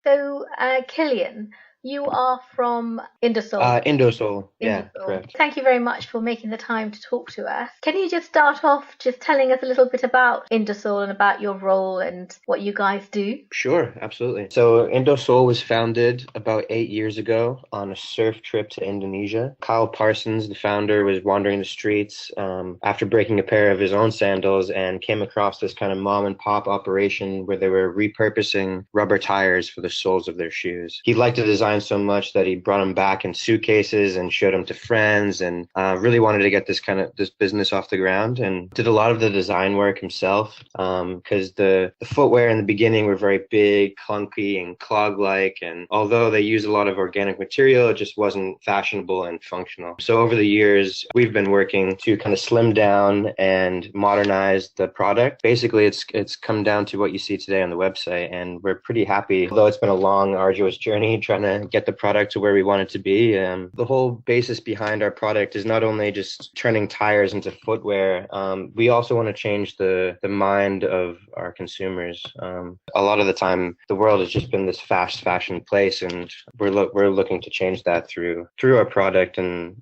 So, Killian, you are from Indosole. Indosole. Yeah, Indosole. correct. Thank you very much for making the time to talk to us. Can you just start off just telling us a little bit about Indosole and about your role and what you guys do? Sure, absolutely. So Indosole was founded about 8 years ago on a surf trip to Indonesia. Kyle Parsons, the founder, was wandering the streets after breaking a pair of his own sandals and came across this kind of mom and pop operation where they were repurposing rubber tires for the soles of their shoes. He liked the design so much that he brought them back in suitcases and showed them to friends and really wanted to get this business off the ground and did a lot of the design work himself because the footwear in the beginning were very big, clunky, and clog-like. And although they use a lot of organic material, it just wasn't fashionable and functional. So over the years, we've been working to kind of slim down and modernize the product. Basically, it's come down to what you see today on the website, and we're pretty happy. Although it's been a long, arduous journey trying to get the product to where we want it to be. The whole basis behind our product is not only just turning tires into footwear. We also want to change the mind of our consumers. A lot of the time, the world has just been this fast fashion place, and we're looking to change that through our product and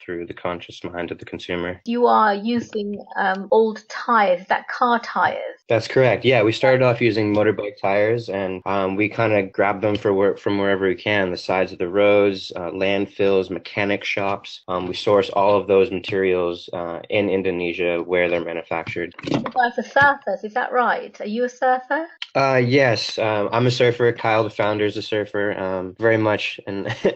through the conscious mind of the consumer. You are using old tires, is that car tires? That's correct. Yeah, we started off using motorbike tires, and we kind of grab them from wherever we can, the sides of the roads, landfills, mechanic shops. We source all of those materials in Indonesia where they're manufactured. You guys are surfers, is that right? Are you a surfer? Yes, I'm a surfer. Kyle, the founder, is a surfer. Very much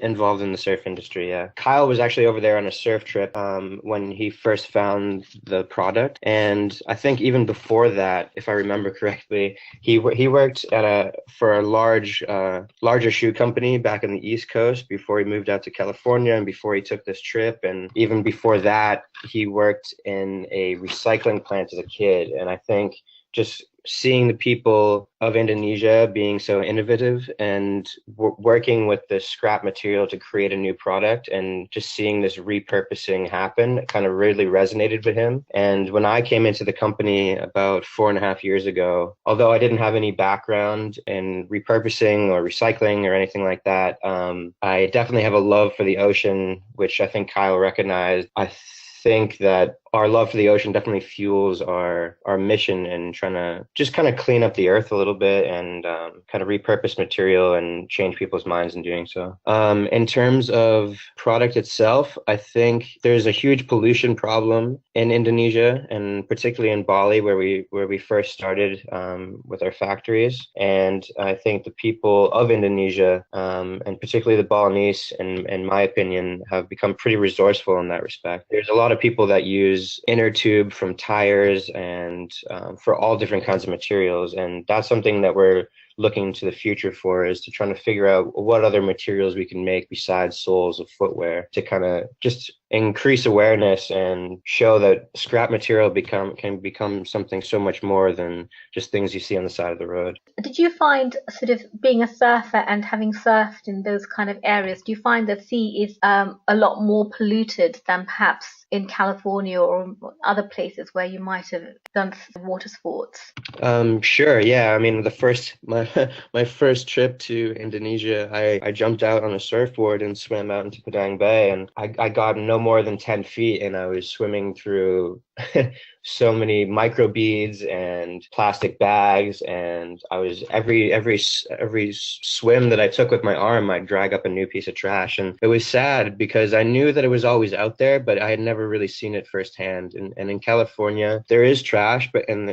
involved in the surf industry. Yeah, Kyle was actually over there on a surf trip when he first found the product, and I think even before that, if I remember correctly, he worked for a larger shoe company back in the East Coast before he moved out to California and before he took this trip, and even before that, he worked in a recycling plant as a kid, and I think just seeing the people of Indonesia being so innovative and working with the scrap material to create a new product and just seeing this repurposing happen kind of really resonated with him. And when I came into the company about 4.5 years ago, although I didn't have any background in repurposing or recycling or anything like that, I definitely have a love for the ocean, which I think Kyle recognized. I think that our love for the ocean definitely fuels our mission in trying to just kind of clean up the earth a little bit and kind of repurpose material and change people's minds in doing so. In terms of product itself, I think there's a huge pollution problem in Indonesia and particularly in Bali where we first started with our factories. And I think the people of Indonesia and particularly the Balinese, in my opinion, have become pretty resourceful in that respect. There's a lot of people that use inner tube from tires and for all different kinds of materials. And that's something that we're looking to the future for, is to trying to figure out what other materials we can make besides soles of footwear to kind of just increase awareness and show that scrap material can become something so much more than just things you see on the side of the road. Did you find, sort of being a surfer and having surfed in those kind of areas, do you find the sea is a lot more polluted than perhaps in California or other places where you might have done water sports? Sure. Yeah. I mean, my first trip to Indonesia, I jumped out on a surfboard and swam out into Padang Bay, and I got no more than 10 feet, and I was swimming through so many microbeads and plastic bags, and I was every swim that I took with my arm, I'd drag up a new piece of trash, and it was sad because I knew that it was always out there, but I had never really seen it firsthand. And in California, there is trash, but and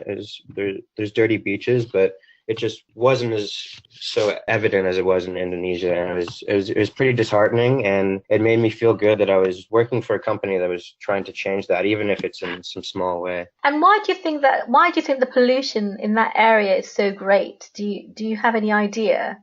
there's dirty beaches, but it just wasn't as so evident as it was in Indonesia, and it was pretty disheartening, and it made me feel good that I was working for a company that was trying to change that, even if it's in some small way. And why do you think the pollution in that area is so great? Do you have any idea?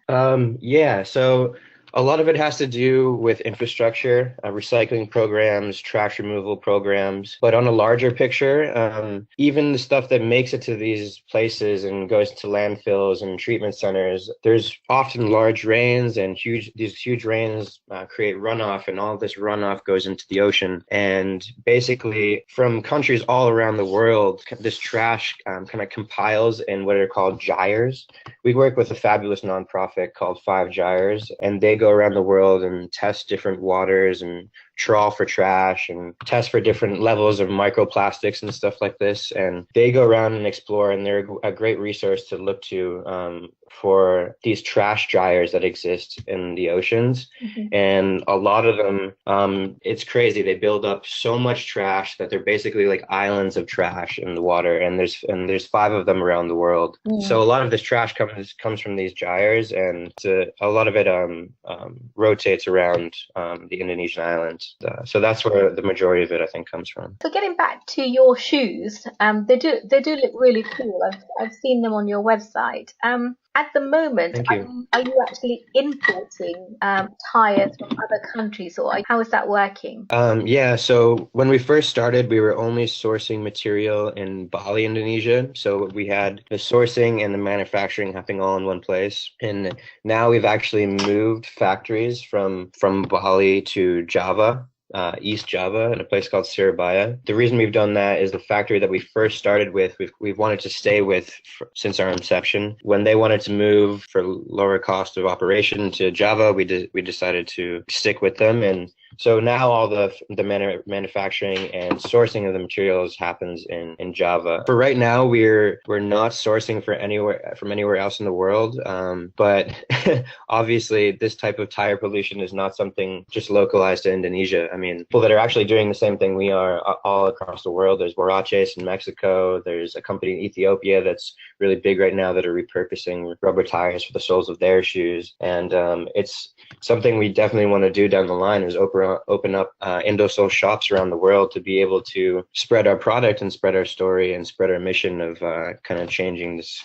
Yeah, so A lot of it has to do with infrastructure, recycling programs, trash removal programs. But on a larger picture, even the stuff that makes it to these places and goes to landfills and treatment centers, there's often large rains, and these huge rains create runoff, and all this runoff goes into the ocean. And basically, from countries all around the world, this trash kind of compiles in what are called gyres. We work with a fabulous nonprofit called Five Gyres, and they go around the world and test different waters and trawl for trash and test for different levels of microplastics and stuff like this. And they go around and explore, and they're a great resource to look to for these trash gyres that exist in the oceans. Mm-hmm. And a lot of them, it's crazy. They build up so much trash that they're basically like islands of trash in the water. And there's 5 of them around the world. Mm. So a lot of this trash comes from these gyres, and a lot of it rotates around the Indonesian islands. So that's where the majority of it, I think, comes from. So getting back to your shoes, they do look really cool. I've seen them on your website. At the moment, are you actually importing tires from other countries, or how is that working? Yeah, so when we first started, we were only sourcing material in Bali, Indonesia. So we had the sourcing and the manufacturing happening all in one place. And now we've actually moved factories from Bali to Java. East Java, in a place called Surabaya. The reason we've done that is the factory that we first started with, we've wanted to stay with since our inception. When they wanted to move for lower cost of operation to Java, we decided to stick with them. And so now all the manufacturing and sourcing of the materials happens in Java. For right now, we're not sourcing from anywhere else in the world. But obviously, this type of tire pollution is not something just localized to Indonesia. I mean, people that are actually doing the same thing we are all across the world. There's Borraches in Mexico. There's a company in Ethiopia that's really big right now that are repurposing rubber tires for the soles of their shoes. And it's something we definitely want to do down the line, is open up Indosole shops around the world to be able to spread our product and spread our story and spread our mission of kind of changing this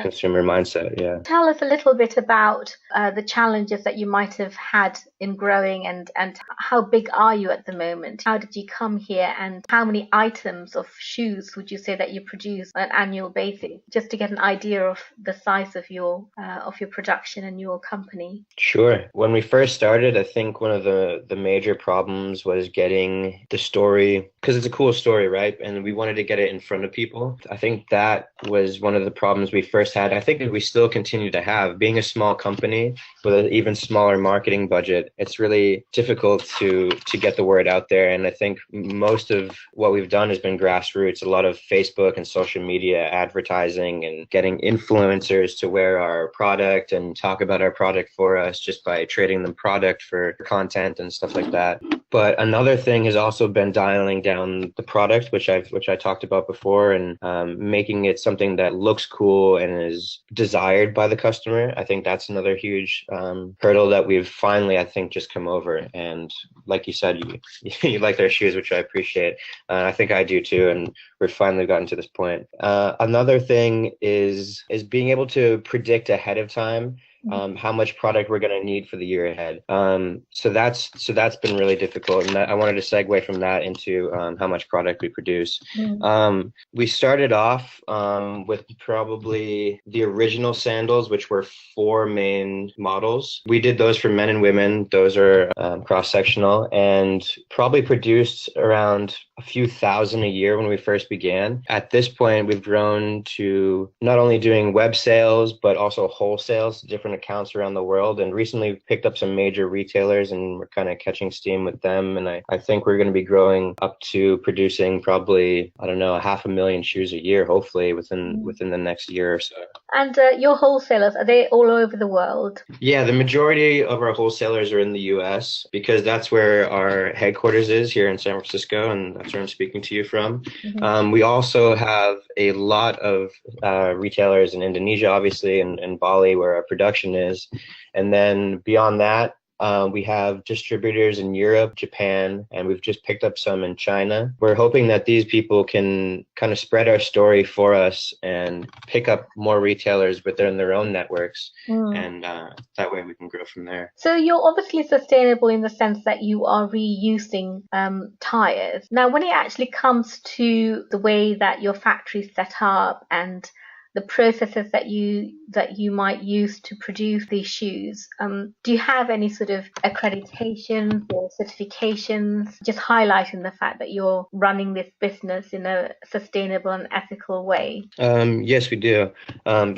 consumer mindset. Yeah. Tell us a little bit about the challenges that you might have had in growing, and how big are you at the moment? How did you come here, and how many items of shoes would you say that you produce on an annual basis, just to get an idea of the size of your production and your company? Sure. When we first started, I think one of the major problems was getting the story, because it's a cool story, right? And we wanted to get it in front of people. I think that was one of the problems we first had. I think that we still continue to have. Being a small company with an even smaller marketing budget, it's really difficult to get the word out there. And I think most of what we've done has been grassroots, a lot of Facebook and social media advertising, and getting influencers to wear our product and talk about our product for us just by trading them product for content and stuff like that. But another thing has also been dialing down the product, which I talked about before, and making it something that looks cool and is desired by the customer. I think that's another huge hurdle that we've finally, I think, just come over. And like you said, you like their shoes, which I appreciate. I think I do too, and we've finally gotten to this point. Another thing is being able to predict ahead of time how much product we're going to need for the year ahead. So that's been really difficult, and I wanted to segue from that into how much product we produce. We started off with probably the original sandals, which were 4 main models. We did those for men and women. Those are cross-sectional, and probably produced around a few thousand a year when we first began. At this point, we've grown to not only doing web sales, but also wholesales to different accounts around the world. And recently we've picked up some major retailers, and we're kind of catching steam with them. And I think we're going to be growing up to producing probably, 500,000 shoes a year, hopefully within the next year or so. And your wholesalers, are they all over the world? Yeah, the majority of our wholesalers are in the US, because that's where our headquarters is, here in San Francisco, and that's where I'm speaking to you from. We also have a lot of retailers in Indonesia, obviously, and Bali, where our production is. And then beyond that, We have distributors in Europe, Japan, and we've just picked up some in China. We're hoping that these people can kind of spread our story for us and pick up more retailers within their own networks. And that way we can grow from there. So you're obviously sustainable in the sense that you are reusing tires. Now, when it actually comes to the way that your factory's set up and the processes that you might use to produce these shoes, do you have any sort of accreditations or certifications, just highlighting the fact that you're running this business in a sustainable and ethical way? Yes, we do.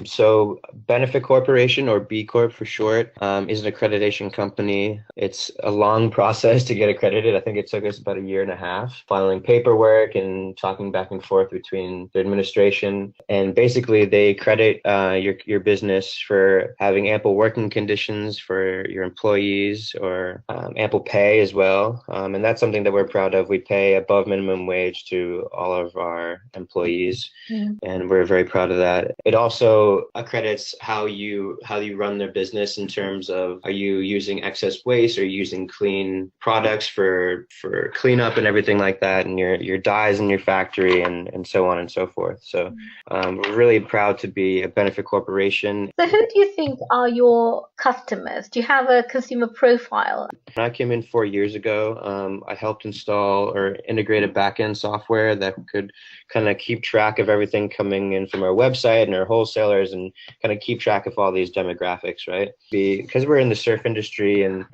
So Benefit Corporation, or B Corp for short, is an accreditation company. It's a long process to get accredited. I think it took us about 1.5 years, filing paperwork and talking back and forth between the administration. And basically, they credit your business for having ample working conditions for your employees, or ample pay as well. And that's something that we're proud of. We pay above minimum wage to all of our employees, and we're very proud of that. It also accredits how you run their business in terms of, are you using excess waste, are you using clean products for cleanup and everything like that, and your dyes in your factory, and so on and so forth. So we're really proud to be a benefit corporation. So who do you think are your customers? Do you have a consumer profile? When I came in 4 years ago, I helped install or integrate a backend software that could kind of keep track of everything coming in from our website and our wholesalers, and kind of keep track of all these demographics, right? Because we're in the surf industry and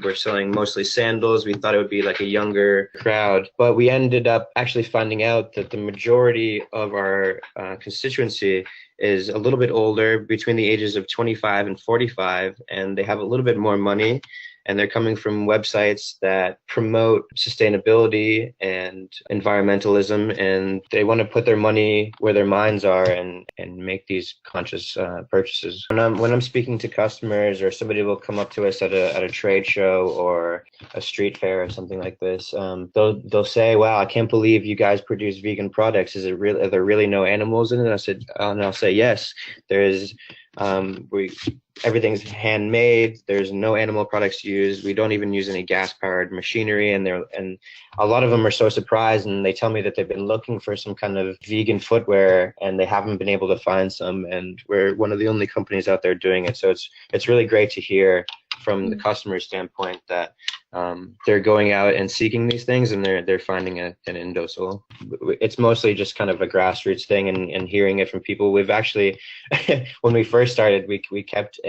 we're selling mostly sandals, we thought it would be like a younger crowd, but we ended up actually finding out that the majority of our constituency is a little bit older, between the ages of 25 and 45, and they have a little bit more money, and they're coming from websites that promote sustainability and environmentalism, and they want to put their money where their minds are and make these conscious purchases. When I'm speaking to customers, or somebody will come up to us at a trade show or a street fair or something like this, they'll say, "Wow, I can't believe you guys produce vegan products. Is it real? Are there really no animals in it?" And I'll say, "Yes, there is. Everything's handmade. There's no animal products used. We don't even use any gas-powered machinery." And a lot of them are so surprised, and they tell me that they've been looking for some kind of vegan footwear and they haven't been able to find some, and we're one of the only companies out there doing it. So it's really great to hear from the customer standpoint that they're going out and seeking these things, and they're finding an Indosole. It's mostly just kind of a grassroots thing, and hearing it from people. We've actually, when we first started, we kept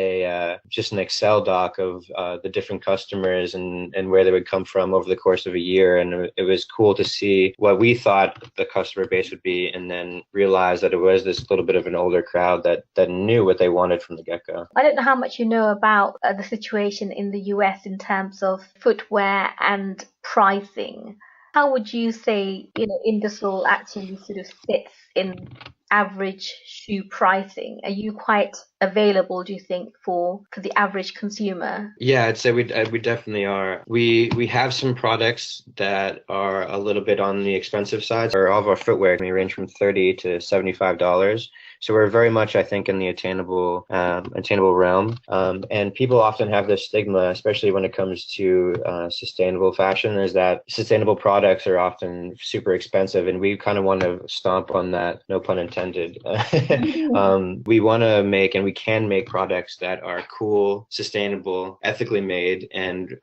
just an Excel doc of the different customers and where they would come from over the course of a year, and it was cool to see what we thought the customer base would be, and then realize that it was this little bit of an older crowd that knew what they wanted from the get-go. I don't know how much you know about the situation in the US in terms of footwear and pricing. How would you say, Indosole actually sort of sits in average shoe pricing? Are you quite available, do you think, for the average consumer? Yeah, I'd say we definitely are. We have some products that are a little bit on the expensive side. All of our footwear can range from $30 to $75. So we're very much, I think, in the attainable realm. And people often have this stigma, especially when it comes to sustainable fashion, is that sustainable products are often super expensive, and we kind of want to stomp on that, no pun intended. We want to make, and we can make, products that are cool, sustainable, ethically made, and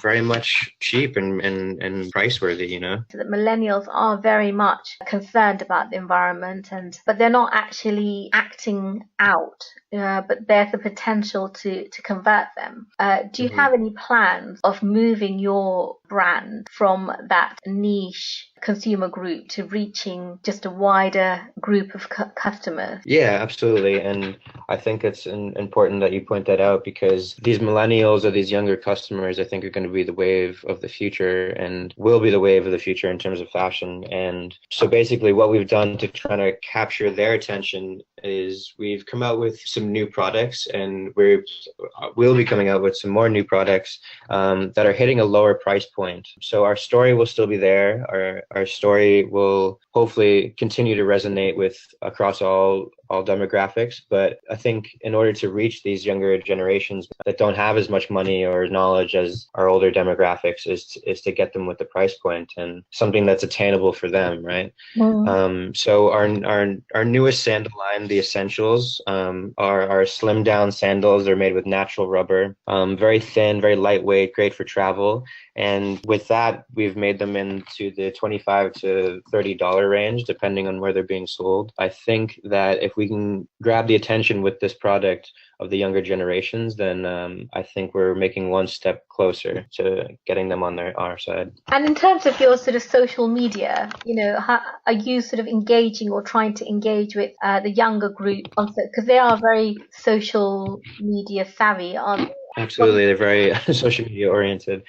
very much cheap and price worthy, So the millennials are very much concerned about the environment, but they're not actually acting out, but there's the potential to convert them. Do you have any plans of moving your brand from that niche consumer group to reaching just a wider group of customers? Yeah, absolutely. And I think it's important that you point that out, because these millennials or these younger customers, I think, are going to be the wave of the future, and will be the wave of the future in terms of fashion. And so basically what we've done to try to capture their attention is we've come out with some new products, and we'll be coming out with some more new products that are hitting a lower price point. So our story will still be there. our story will hopefully continue to resonate with across all demographics. But I think in order to reach these younger generations that don't have as much money or knowledge as our older demographics is to get them with the price point and something that's attainable for them, right? So our newest sandal line, the Essentials, are slim down sandals. They're made with natural rubber, very thin, very lightweight, great for travel. And with that, we've made them into the $25 to $30 range, depending on where they're being sold. I think that if we can grab the attention with this product of the younger generations, then I think we're making one step closer to getting them on our side. And in terms of your sort of social media, how are you sort of engaging or trying to engage with the younger group also, because they are very social media savvy, aren't they? Absolutely, they're very social media oriented.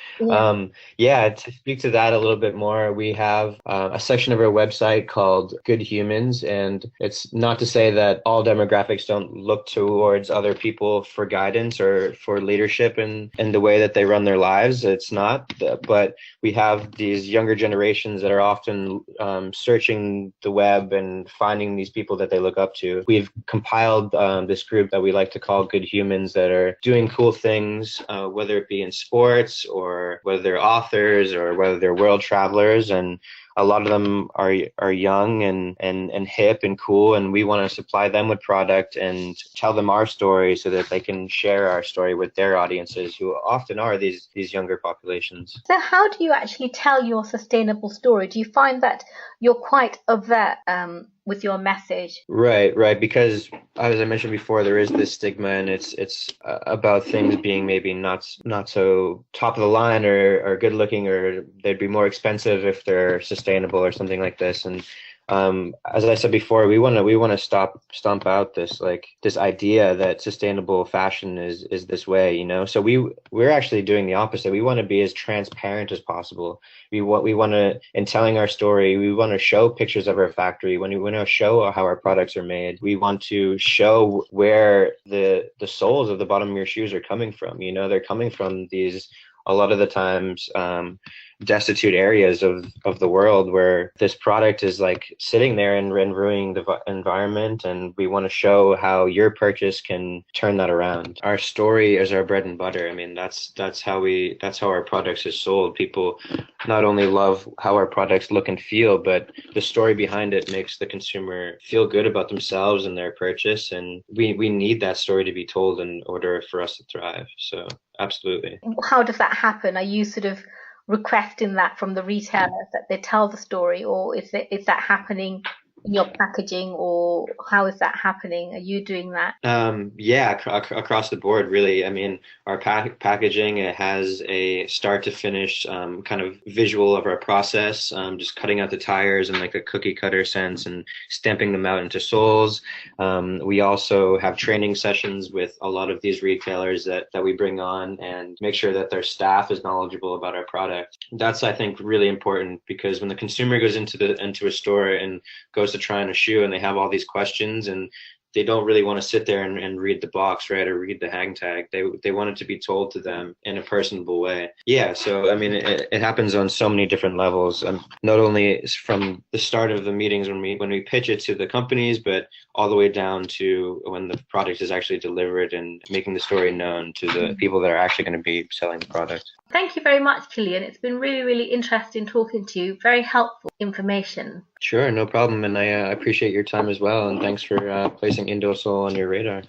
Yeah. To speak to that a little bit more, we have a section of our website called Good Humans, and it's not to say that all demographics don't look towards other people for guidance or for leadership in the way that they run their lives. It's not, but we have these younger generations that are often searching the web and finding these people that they look up to. We've compiled this group that we like to call Good Humans that are doing cool things, whether it be in sports or whether they're authors or whether they're world travelers, and a lot of them are young and hip and cool, and we want to supply them with product and tell them our story so that they can share our story with their audiences, who often are these younger populations. So how do you actually tell your sustainable story? Do you find that you're quite overt with your message? Right. Because as I mentioned before, there is this stigma, and it's about things being maybe not so top of the line or good looking, or they'd be more expensive if they're sustainable or something like this. And as I said before, we want to stomp out this idea that sustainable fashion is this way, So we're actually doing the opposite. We want to be as transparent as possible. We want to, in telling our story, we want to show pictures of our factory. When we want to show how our products are made, we want to show where the soles of the bottom of your shoes are coming from. They're coming from these, a lot of the times, destitute areas of the world where this product is sitting there and ruining the environment, and we want to show how your purchase can turn that around. Our story is our bread and butter. I mean, that's how our products is sold. People not only love how our products look and feel, but the story behind it makes the consumer feel good about themselves and their purchase, and we need that story to be told in order for us to thrive. So absolutely. How does that happen? Are you sort of requesting that from the retailers that they tell the story, or is that happening in your packaging, or how is that happening? Are you doing that? Across the board, really. I mean, our packaging, it has a start to finish kind of visual of our process, just cutting out the tires in like a cookie cutter sense and stamping them out into soles. We also have training sessions with a lot of these retailers that we bring on and make sure that their staff is knowledgeable about our product. That's, I think, really important, because when the consumer goes into a store and goes to try on a shoe and they have all these questions and they don't really want to sit there and read the box, right, or read the hang tag. They want it to be told to them in a personable way. Yeah, so I mean, it happens on so many different levels. Not only from the start of the meetings when we pitch it to the companies, but all the way down to when the product is actually delivered and making the story known to the people that are actually going to be selling the product. Thank you very much, Killian. It's been really, really interesting talking to you. Very helpful information. Sure, no problem. And I appreciate your time as well. And thanks for placing Indosole on your radar.